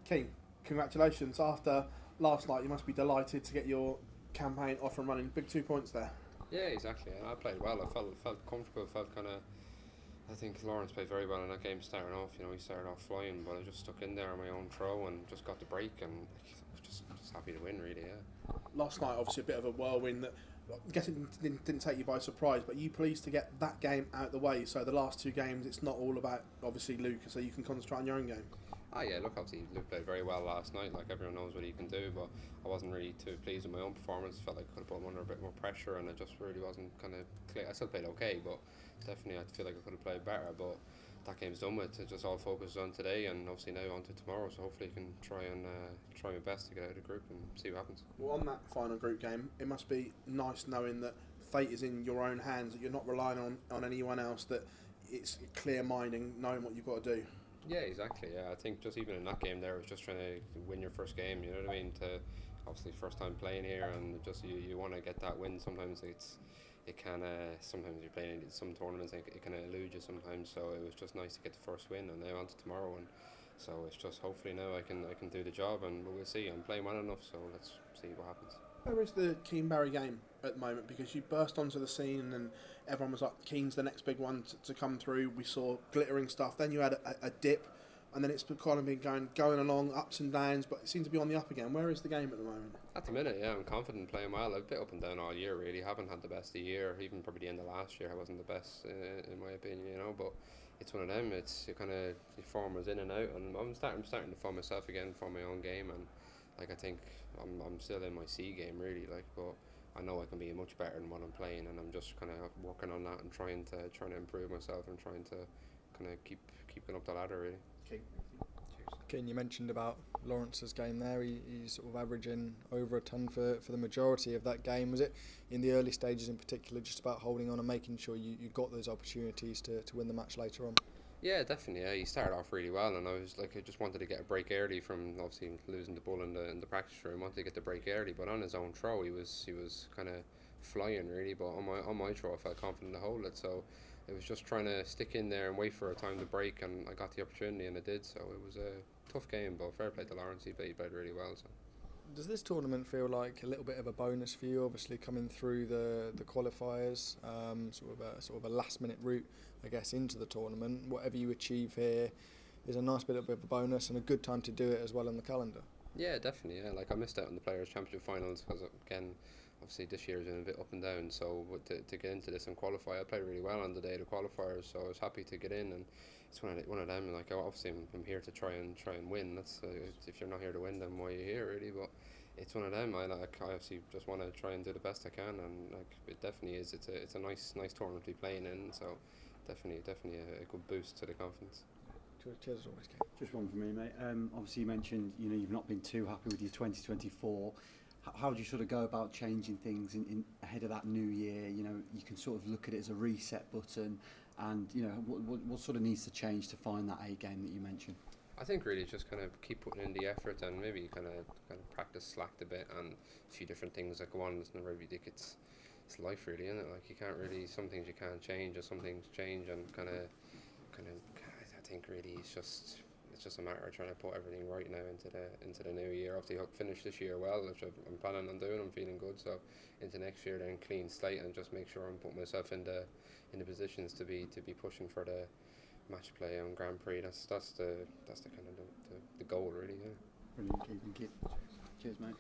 Keane, congratulations. After last night, you must be delighted to get your campaign off and running. Big 2 points there. Yeah, exactly. I played well. I felt comfortable. Felt kind of. I think Lawrence played very well in that game starting off. You know, he started off flying, but I just stuck in there on my own throw and just got the break and just happy to win. Really, yeah. Last night, obviously, a bit of a whirlwind that I guess it didn't take you by surprise, but you pleased to get that game out the way. So the last two games, it's not all about obviously Luke, so you can concentrate on your own game. Yeah, look, obviously Luke played very well last night, like everyone knows what he can do, but I wasn't really too pleased with my own performance. Felt like I could have put him under a bit more pressure and it just really wasn't kind of clear. I still played okay, but definitely I feel like I could have played better, but that game's done with. It's just all focused on today and obviously now on to tomorrow, so hopefully I can try my best to get out of the group and see what happens. Well, on that final group game, it must be nice knowing that fate is in your own hands, that you're not relying on anyone else, that it's clear minding, knowing what you've got to do. Yeah, exactly. Yeah, I think just even in that game there, it was just trying to win your first game. You know what I mean? To obviously first time playing here, and just you want to get that win. Sometimes it can sometimes you're playing in some tournaments, it can elude you sometimes. So it was just nice to get the first win, and now on to tomorrow. And so it's just hopefully now I can do the job, and we'll see. I'm playing well enough, so let's see what happens. Where is the Keane Barry game at the moment? Because you burst onto the scene and everyone was like, Keane's the next big one to come through. We saw glittering stuff. Then you had a dip, and then it's kind of been going along, ups and downs, but it seems to be on the up again. Where is the game at the moment? At the minute, yeah, I'm confident playing well. I've been up and down all year, really. Haven't had the best of the year. Even probably the end of last year, I wasn't the best, in my opinion, you know. But it's one of them. It's kind of your form was in and out, and I'm starting to find myself again for my own game, and like I think I'm still in my C game really, like, but I know I can be much better than what I'm playing, and I'm just kind of working on that and trying to improve myself and trying to kind of keep going up the ladder really. Okay. Keane, you mentioned about Lawrence's game there. He's sort of averaging over a ton for the majority of that game. Was it in the early stages in particular just about holding on and making sure you got those opportunities to win the match later on? Yeah, definitely. Yeah, he started off really well, and I just wanted to get a break early from obviously losing the ball in the practice room. Wanted to get the break early, but on his own throw, he was kind of flying really. But on my throw, I felt confident to hold it. So it was just trying to stick in there and wait for a time to break, and I got the opportunity, and I did. So it was a tough game, but fair play to Lawrence. He played really well. So. Does this tournament feel like a little bit of a bonus for you? Obviously, coming through the qualifiers, sort of a last minute route, I guess, into the tournament. Whatever you achieve here is a nice bit of a bonus and a good time to do it as well on the calendar. Yeah, definitely. Yeah, like I missed out on the Players' Championship finals because again, obviously this year's been a bit up and down. So to get into this and qualify, I played really well on the day of the qualifiers. So I was happy to get in, and it's one of them. Like obviously I'm here to try and win. That's if you're not here to win, then why are you here really? But it's one of them. I obviously just want to try and do the best I can, and like it definitely is. It's a nice tournament to be playing in. So definitely a good boost to the confidence. Cheers, always, Kate. Just one for me, mate. Obviously, you mentioned you've not been too happy with your 2024. How do you sort of go about changing things in ahead of that new year? You can sort of look at it as a reset button, and what sort of needs to change to find that A game that you mentioned? I think really just kind of keep putting in the effort, and maybe kind of practice slacked a bit, and a few different things that go on. It's not really it's life really, isn't it? Like you can't really, some things you can't change, or some things change, and kind of I think really it's just a matter of trying to put everything right now into the new year. Obviously, I'll finish this year well, which I'm planning on doing. I'm feeling good, so into next year then clean slate and just make sure I'm putting myself in the positions to be pushing for the match play on Grand Prix. That's the kind of the goal really. Yeah. Brilliant, Keith. Thank you. Cheers, mate.